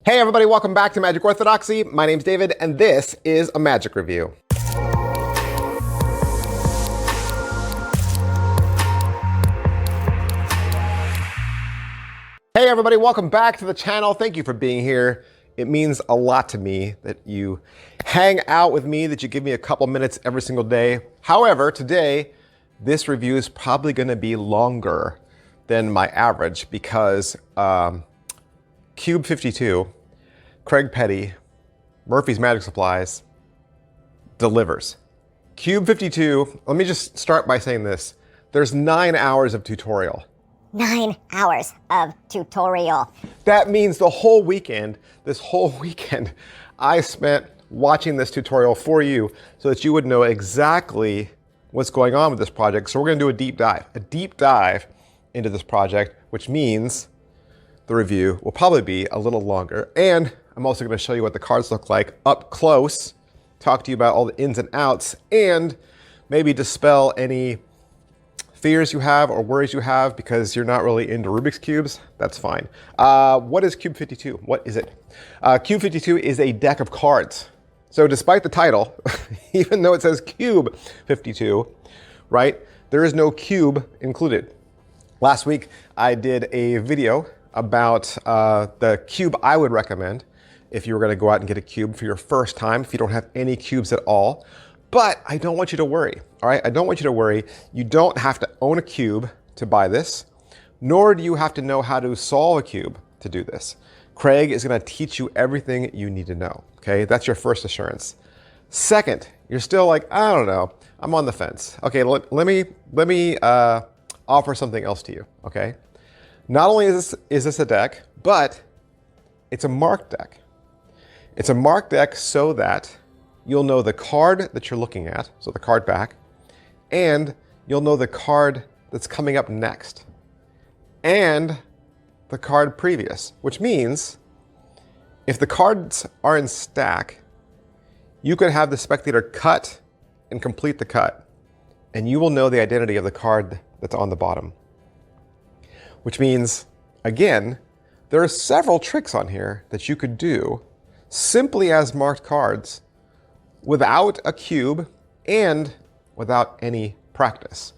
Hey everybody, welcome back to Magic Orthodoxy. My name's David, and this is a magic review. Hey everybody, welcome back to the channel. Thank you for being here. It means a lot to me that you hang out with me, that you give me a couple minutes every single day. However, today, this review is probably gonna be longer than my average because Cube 52, Craig Petty, Murphy's Magic Supplies, delivers. Cube 52, let me just start by saying this. There's 9 hours of tutorial. 9 hours of tutorial. That means the whole weekend, this whole weekend, I spent watching this tutorial for you so that you would know exactly what's going on with this project. So we're gonna do a deep dive into this project, which means the review will probably be a little longer. And I'm also gonna show you what the cards look like up close, talk to you about all the ins and outs, and maybe dispel any fears you have or worries you have because you're not really into Rubik's Cubes. That's fine. What is Cube 52? What is it? Cube 52 is a deck of cards. So despite the title, even though it says Cube 52, right, there is no cube included. Last week, I did a video about the cube I would recommend if you were gonna go out and get a cube for your first time, if you don't have any cubes at all. But I don't want you to worry, all right? I don't want you to worry. You don't have to own a cube to buy this, nor do you have to know how to solve a cube to do this. Craig is gonna teach you everything you need to know, okay? That's your first assurance. Second, you're still like, I don't know, I'm on the fence. Okay, let me offer something else to you, okay? Not only is this a deck, but it's a marked deck. It's a marked deck so that you'll know the card that you're looking at, so the card back, and you'll know the card that's coming up next, and the card previous, which means if the cards are in stack, you could have the spectator cut and complete the cut, and you will know the identity of the card that's on the bottom. Which means, again, there are several tricks on here that you could do simply as marked cards without a cube and without any practice.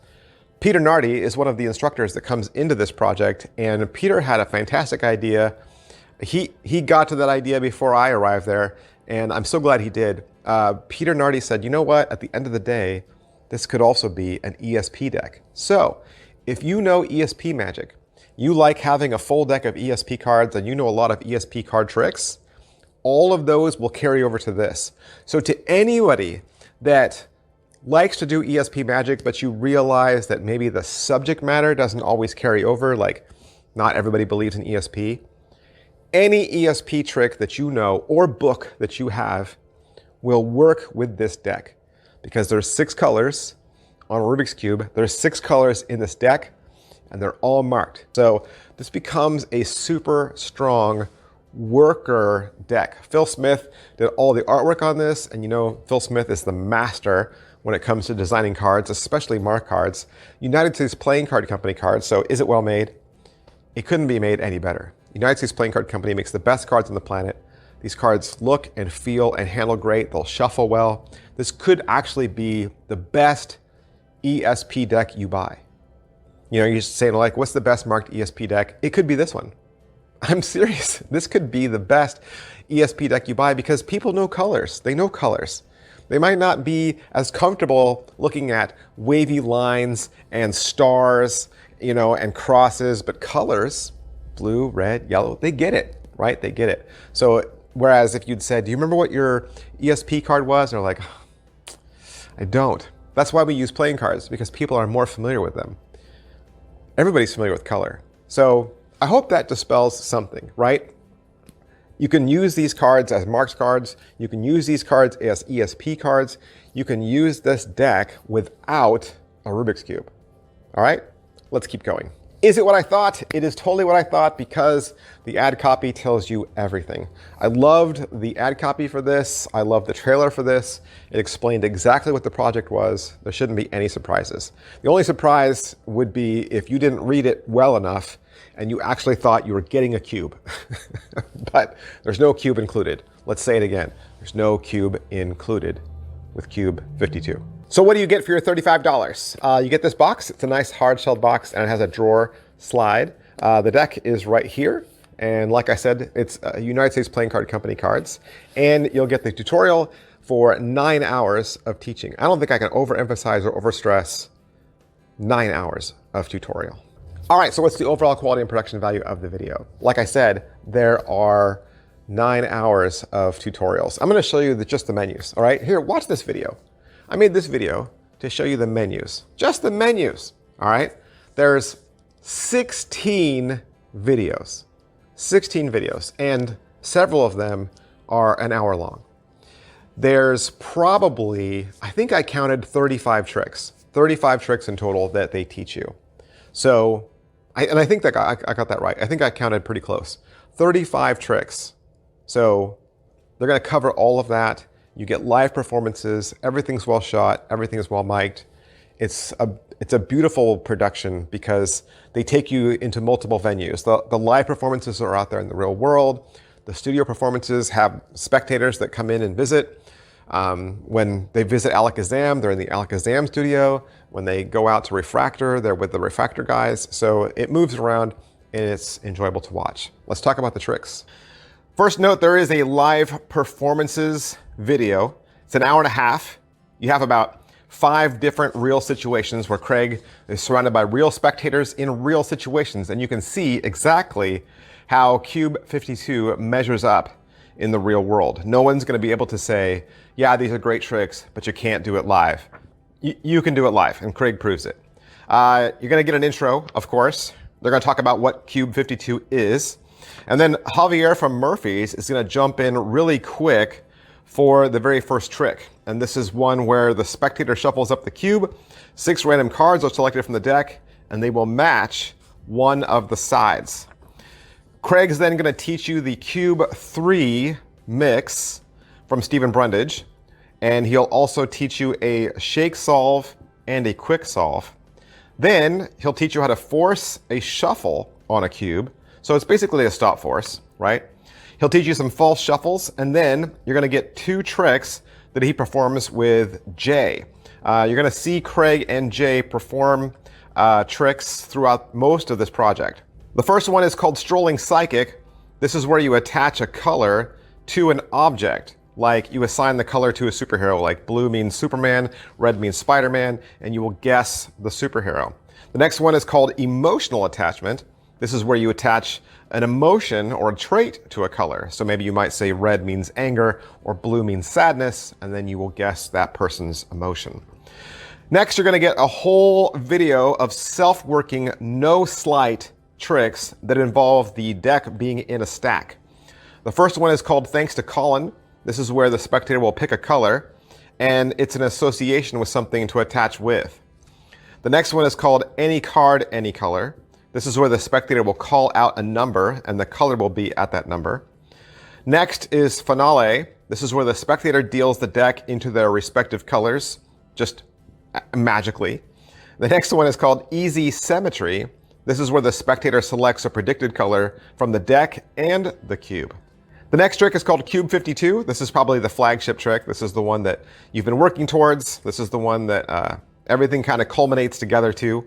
Peter Nardi is one of the instructors that comes into this project, and Peter had a fantastic idea. He got to that idea before I arrived there, and I'm so glad he did. Peter Nardi said, you know what, at the end of the day, this could also be an ESP deck. So, if you know ESP magic, you like having a full deck of ESP cards, and you know a lot of ESP card tricks, all of those will carry over to this. So to anybody that likes to do ESP magic, but you realize that maybe the subject matter doesn't always carry over, like not everybody believes in ESP, any ESP trick that you know or book that you have will work with this deck because there's 6 colors on a Rubik's Cube. There's 6 colors in this deck, and they're all marked. So this becomes a super strong worker deck. Phil Smith did all the artwork on this, and you know Phil Smith is the master when it comes to designing cards, especially marked cards. United States Playing Card Company cards, so is it well made? It couldn't be made any better. United States Playing Card Company makes the best cards on the planet. These cards look and feel and handle great. They'll shuffle well. This could actually be the best ESP deck you buy. You know, you're saying like, what's the best marked ESP deck? It could be this one. I'm serious. This could be the best ESP deck you buy because people know colors. They know colors. They might not be as comfortable looking at wavy lines and stars, you know, and crosses, but colors, blue, red, yellow, they get it, right? They get it. So whereas if you'd said, do you remember what your ESP card was? They're like, I don't. That's why we use playing cards, because people are more familiar with them. Everybody's familiar with color. So I hope that dispels something, right? You can use these cards as marked cards. You can use these cards as ESP cards. You can use this deck without a Rubik's Cube. All right, let's keep going. Is it what I thought? It is totally what I thought because the ad copy tells you everything. I loved the ad copy for this. I loved the trailer for this. It explained exactly what the project was. There shouldn't be any surprises. The only surprise would be if you didn't read it well enough and you actually thought you were getting a cube. But there's no cube included. Let's say it again. There's no cube included with Cube 52. So what do you get for your $35? You get this box. It's a nice hard-shelled box, and it has a drawer slide. The deck is right here. And like I said, it's United States Playing Card Company cards. And you'll get the tutorial for 9 hours of teaching. I don't think I can overemphasize or overstress 9 hours of tutorial. All right, so what's the overall quality and production value of the video? Like I said, there are 9 hours of tutorials. I'm gonna show you just the menus, all right? Here, watch this video. I made this video to show you the menus, just the menus, all right? There's 16 videos, and several of them are an hour long. There's probably, I think I counted 35 tricks in total that they teach you. So, I think that I got that right. I think I counted pretty close. 35 tricks. So they're gonna cover all of that. You get live performances, everything's well shot, everything is well mic'd. It's a beautiful production because they take you into multiple venues. The live performances are out there in the real world. The studio performances have spectators that come in and visit. When they visit Alakazam, they're in the Alakazam studio. When they go out to Refractor, they're with the Refractor guys. So it moves around and it's enjoyable to watch. Let's talk about the tricks. First note, there is a live performances video. It's an hour and a half. You have about 5 different real situations where Craig is surrounded by real spectators in real situations, and you can see exactly how Cube 52 measures up in the real world. No one's gonna be able to say, yeah, these are great tricks, but you can't do it live. You can do it live, and Craig proves it. You're gonna get an intro, of course. They're gonna talk about what Cube 52 is. And then Javier from Murphy's is gonna jump in really quick for the very first trick. And this is one where the spectator shuffles up the cube, 6 random cards are selected from the deck, and they will match one of the sides. Craig's then gonna teach you the Cube 3 mix from Stephen Brundage, and he'll also teach you a shake solve and a quick solve. Then he'll teach you how to force a shuffle on a cube. So it's basically a stop force, right? He'll teach you some false shuffles, and then you're gonna get 2 tricks that he performs with Jay. You're gonna see Craig and Jay perform tricks throughout most of this project. The first one is called Strolling Psychic. This is where you attach a color to an object. Like you assign the color to a superhero, like blue means Superman, red means Spider-Man, and you will guess the superhero. The next one is called Emotional Attachment. This is where you attach an emotion or a trait to a color. So maybe you might say red means anger or blue means sadness, and then you will guess that person's emotion. Next, you're gonna get a whole video of self-working, no sleight tricks that involve the deck being in a stack. The first one is called Thanks to Colin. This is where the spectator will pick a color, and it's an association with something to attach with. The next one is called Any Card, Any Color. This is where the spectator will call out a number and the color will be at that number. Next is Finale. This is where the spectator deals the deck into their respective colors, just magically. The next one is called Easy Symmetry. This is where the spectator selects a predicted color from the deck and the cube. The next trick is called Cube 52. This is probably the flagship trick. This is the one that you've been working towards. This is the one that everything kind of culminates together to.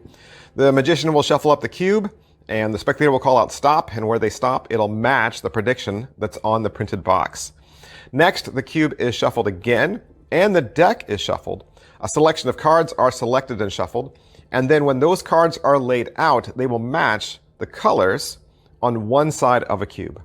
The magician will shuffle up the cube, and the spectator will call out stop, and where they stop, it'll match the prediction that's on the printed box. Next, the cube is shuffled again, and the deck is shuffled. A selection of cards are selected and shuffled, and then when those cards are laid out, they will match the colors on one side of a cube.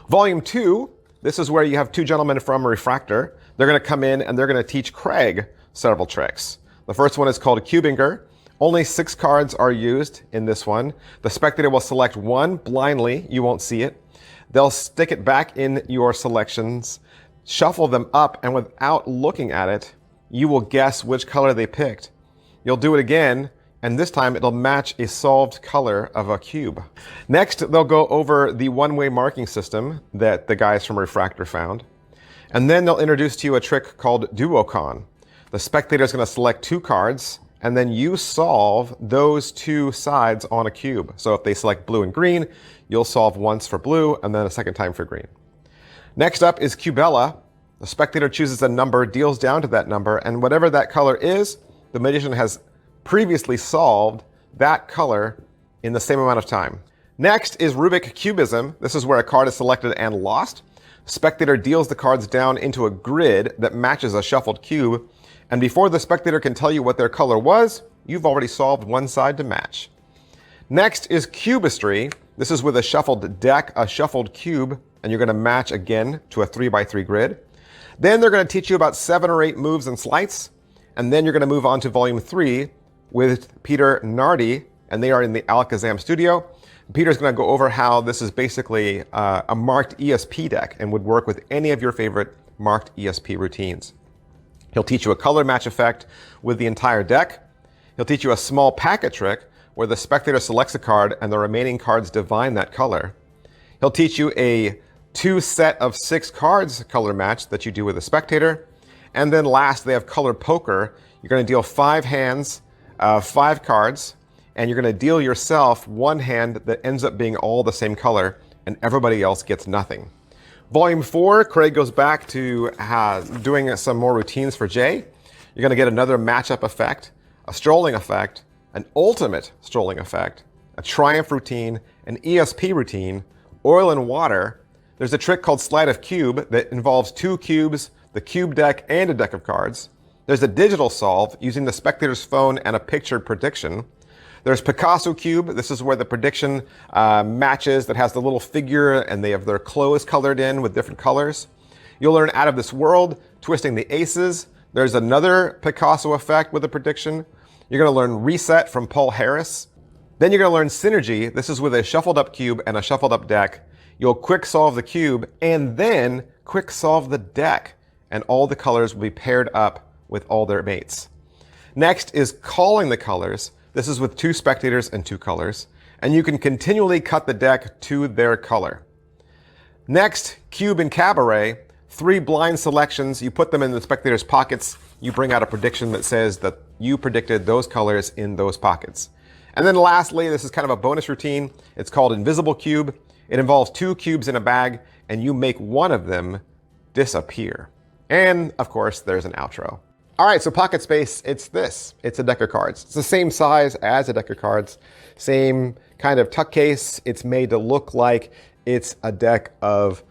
Volume 2, this is where you have 2 gentlemen from Refractor. They're gonna come in and they're gonna teach Craig several tricks. The first one is called Cubinger. Only 6 cards are used in this one. The spectator will select one blindly, you won't see it. They'll stick it back in your selections, shuffle them up, and without looking at it, you will guess which color they picked. You'll do it again, and this time it'll match a solved color of a cube. Next, they'll go over the one-way marking system that the guys from Refractor found. And then they'll introduce to you a trick called Duocon. The spectator is going to select 2 cards, and then you solve those 2 sides on a cube. So if they select blue and green, you'll solve once for blue and then a second time for green. Next up is Cubella. The spectator chooses a number, deals down to that number, and whatever that color is, the magician has previously solved that color in the same amount of time. Next is Rubik Cubism. This is where a card is selected and lost. Spectator deals the cards down into a grid that matches a shuffled cube, and before the spectator can tell you what their color was, you've already solved one side to match. Next is Cubistry. This is with a shuffled deck, a shuffled cube, and you're going to match again to a 3x3 grid. Then they're going to teach you about 7 or 8 moves and sleights, and then you're going to move on to Volume 3 with Peter Nardi, and they are in the Alakazam studio. Peter's going to go over how this is basically a marked ESP deck and would work with any of your favorite marked ESP routines. He'll teach you a color match effect with the entire deck. He'll teach you a small packet trick where the spectator selects a card and the remaining cards divine that color. He'll teach you a 2 set of 6 cards color match that you do with the spectator. And then last, they have color poker. You're going to deal 5 hands, 5 cards, and you're going to deal yourself 1 hand that ends up being all the same color, and everybody else gets nothing. Volume 4, Craig goes back to doing some more routines for Jay. You're going to get another matchup effect, a strolling effect, an ultimate strolling effect, a triumph routine, an ESP routine, oil and water. There's a trick called Sleight of Cube that involves 2 cubes, the cube deck, and a deck of cards. There's a digital solve using the spectator's phone and a pictured prediction. There's Picasso Cube. This is where the prediction matches that has the little figure and they have their clothes colored in with different colors. You'll learn Out of This World, Twisting the Aces. There's another Picasso effect with a prediction. You're going to learn Reset from Paul Harris. Then you're going to learn Synergy. This is with a shuffled up cube and a shuffled up deck. You'll quick solve the cube and then quick solve the deck. And all the colors will be paired up with all their mates. Next is Calling the Colors. This is with 2 spectators and 2 colors, and you can continually cut the deck to their color. Next, Cube and Cabaret, 3 blind selections. You put them in the spectator's pockets. You bring out a prediction that says that you predicted those colors in those pockets. And then lastly, this is kind of a bonus routine. It's called Invisible Cube. It involves 2 cubes in a bag, and you make one of them disappear. And of course, there's an outro. All right, so Pocket Space, it's this. It's a deck of cards. It's the same size as a deck of cards, same kind of tuck case. It's made to look like it's a deck of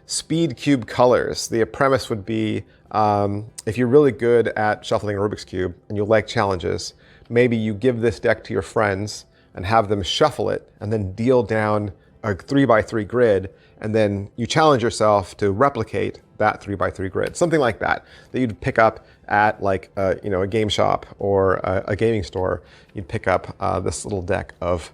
speed cube colors. The premise would be if you're really good at shuffling a Rubik's Cube and you like challenges, maybe you give this deck to your friends and have them shuffle it and then deal down a 3x3 grid, and then you challenge yourself to replicate that 3x3 grid, something like that you'd pick up at like a game shop or a gaming store. You'd pick up this little deck of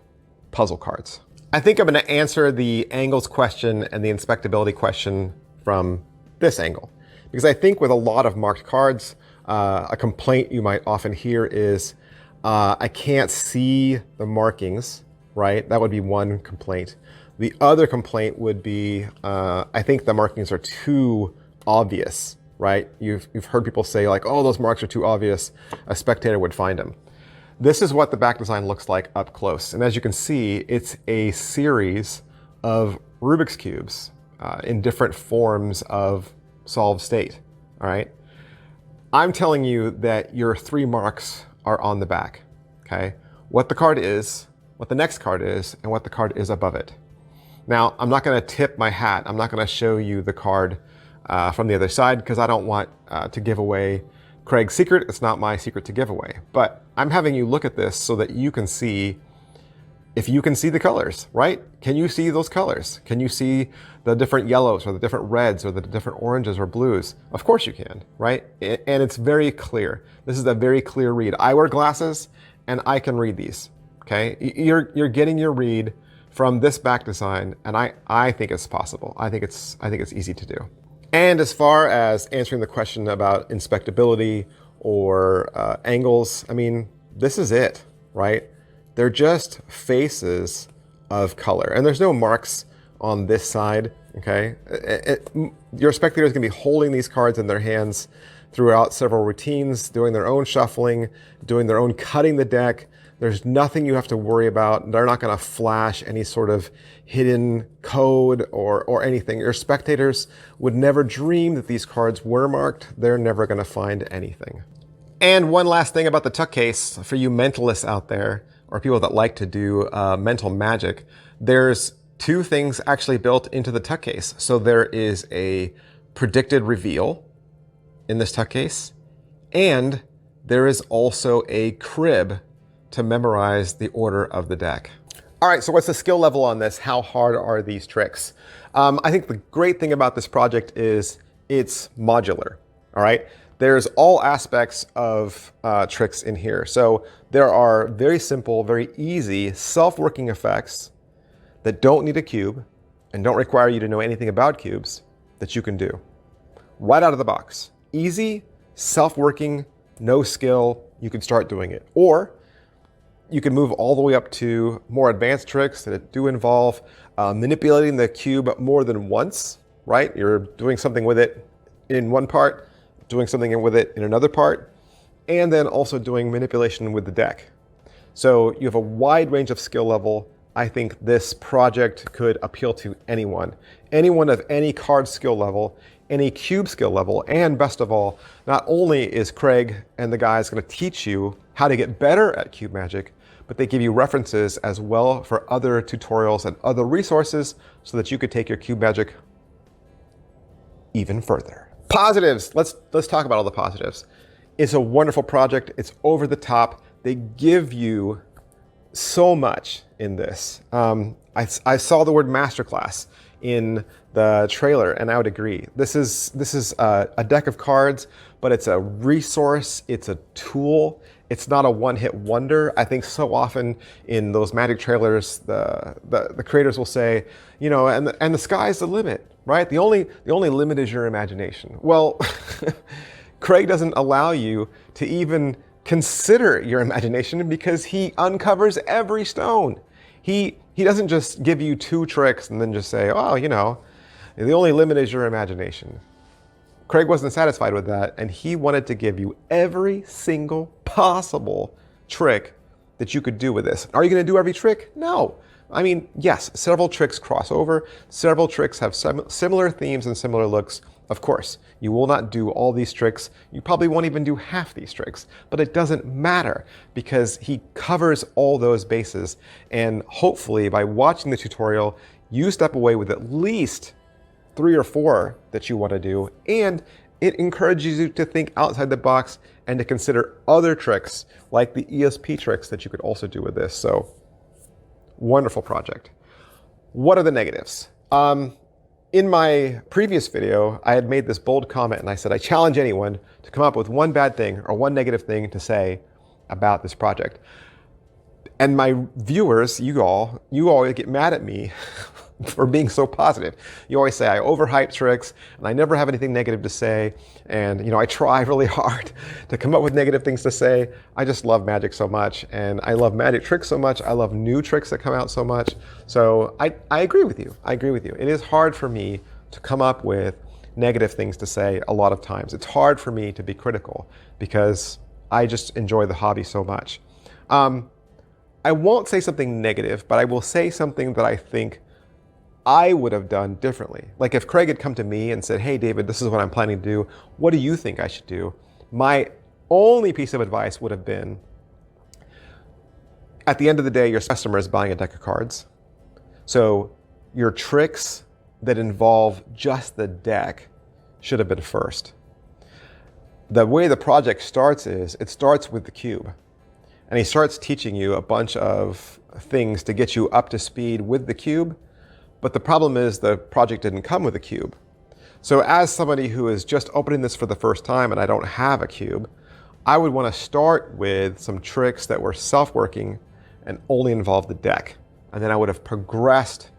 puzzle cards. I think I'm going to answer the angles question and the inspectability question from this angle, because I think with a lot of marked cards, a complaint you might often hear is I can't see the markings, right? That would be one complaint. The other complaint would be, I think the markings are too obvious, right? You've heard people say like, oh, those marks are too obvious. A spectator would find them. This is what the back design looks like up close. And as you can see, it's a series of Rubik's Cubes in different forms of solved state, all right? I'm telling you that your 3 marks are on the back, okay? What the card is, what the next card is, and what the card is above it. Now, I'm not going to tip my hat. I'm not going to show you the card from the other side because I don't want to give away Craig's secret. It's not my secret to give away. But I'm having you look at this so that you can see if you can see the colors, right? Can you see those colors? Can you see the different yellows or the different reds or the different oranges or blues? Of course you can, right? And it's very clear. This is a very clear read. I wear glasses and I can read these, okay? You're getting your read from this back design, and I think it's possible. I think it's easy to do. And as far as answering the question about inspectability or angles, I mean, this is it. right? They're just faces of color. And there's no marks on this side, okay? Your spectator is gonna be holding these cards in their hands throughout several routines, doing their own shuffling, doing their own cutting the deck. There's nothing you have to worry about. They're not gonna flash any sort of hidden code or anything. Your spectators would never dream that these cards were marked. They're never gonna find anything. And one last thing about the tuck case for you mentalists out there, or people that like to do mental magic, there's two things actually built into the tuck case. So there is a predicted reveal in this tuck case, and there is also a crib to memorize the order of the deck. All right, so what's the skill level on this? How hard are these tricks? I think the great thing about this project is it's modular, all right? There's all aspects of tricks in here. So there are very simple, very easy self-working effects that don't need a cube and don't require you to know anything about cubes that you can do right out of the box. Easy, self-working, no skill, you can start doing it. Or you can move all the way up to more advanced tricks that do involve manipulating the cube more than once, right? You're doing something with it in one part, doing something with it in another part, and then also doing manipulation with the deck. So you have a wide range of skill level. I think this project could appeal to anyone of any card skill level, any cube skill level, and best of all, not only is Craig and the guys gonna teach you how to get better at cube magic, but they give you references as well for other tutorials and other resources so that you could take your cube magic even further. Positives, let's talk about all the positives. It's a wonderful project, it's over the top. They give you so much in this. I saw the word masterclass in the trailer, and I would agree. This is a deck of cards, but it's a resource, it's a tool. It's not a one-hit wonder. I think so often in those magic trailers, the creators will say, you know, and the sky's the limit, right? The only limit is your imagination. Well, Craig doesn't allow you to even consider your imagination because he uncovers every stone. He doesn't just give you two tricks and then just say, oh, you know, the only limit is your imagination. Craig wasn't satisfied with that, and he wanted to give you every single possible trick that you could do with this. Are you going to do every trick? No. I mean, yes, several tricks cross over. Several tricks have similar themes and similar looks. Of course, you will not do all these tricks. You probably won't even do half these tricks, but it doesn't matter because he covers all those bases. And hopefully by watching the tutorial, you step away with at least 3 or 4 that you want to do, and it encourages you to think outside the box and to consider other tricks like the ESP tricks that you could also do with this. So, wonderful project. What are the negatives? In my previous video, I had made this bold comment and I said, I challenge anyone to come up with one bad thing or one negative thing to say about this project. And my viewers, you all get mad at me for being so positive. You always say I overhype tricks and I never have anything negative to say. And you know, I try really hard to come up with negative things to say. I just love magic so much, and I love magic tricks so much. I love new tricks that come out so much. So I agree with you. I agree with you. It is hard for me to come up with negative things to say a lot of times. It's hard for me to be critical because I just enjoy the hobby so much. I won't say something negative, but I will say something that I think I would have done differently. Like if Craig had come to me and said, hey David, this is what I'm planning to do. What do you think I should do? My only piece of advice would have been, at the end of the day, your customer is buying a deck of cards. So your tricks that involve just the deck should have been first. The way the project starts is, it starts with the cube. And he starts teaching you a bunch of things to get you up to speed with the cube. But the problem is the project didn't come with a cube. So as somebody who is just opening this for the first time and I don't have a cube, I would want to start with some tricks that were self-working and only involved the deck. And then I would have progressed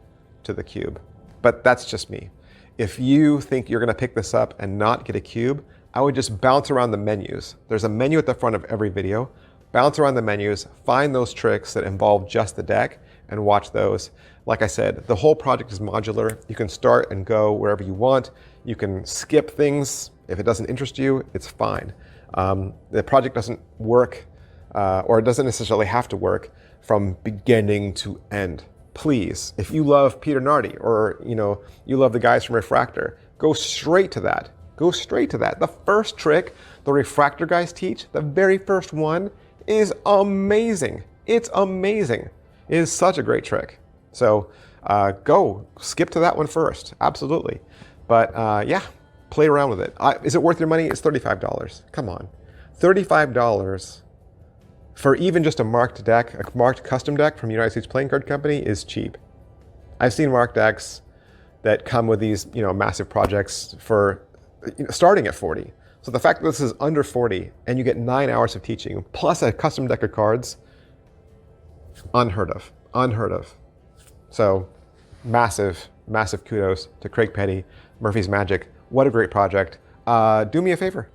to the cube. But that's just me. If you think you're going to pick this up and not get a cube, I would just bounce around the menus. There's a menu at the front of every video. bounce around the menus, find those tricks that involve just the deck, and watch those. Like I said, the whole project is modular. You can start and go wherever you want. You can skip things. If it doesn't interest you, it's fine. The project doesn't work, or it doesn't necessarily have to work from beginning to end. Please, if you love Peter Nardi, or you love the guys from Refractor, go straight to that. Go straight to that. The first trick the Refractor guys teach, the very first one, is amazing. It's amazing. It is such a great trick. So go skip to that one first. Absolutely. But yeah, play around with it. Is it worth your money? It's $35. Come on. $35 for even just a marked deck, a marked custom deck from United States Playing Card Company is cheap. I've seen marked decks that come with these, massive projects for starting at 40. So the fact that this is under 40 and you get 9 hours of teaching plus a custom deck of cards, unheard of, unheard of. So massive, massive kudos to Craig Petty, Murphy's Magic. What a great project. Do me a favor,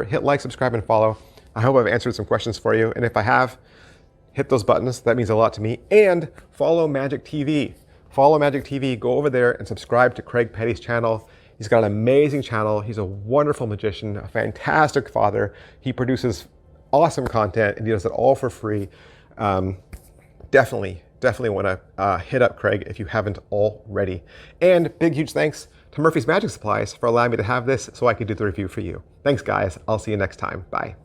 hit like, subscribe, and follow. I hope I've answered some questions for you. And if I have, hit those buttons. That means a lot to me. And follow Magic TV. Follow Magic TV. Go over there and subscribe to Craig Petty's channel. He's got an amazing channel. He's a wonderful magician, a fantastic father. He produces awesome content, and he does it all for free. Definitely want to hit up Craig if you haven't already. And big, huge thanks to Murphy's Magic Supplies for allowing me to have this so I could do the review for you. Thanks, guys. I'll see you next time. Bye.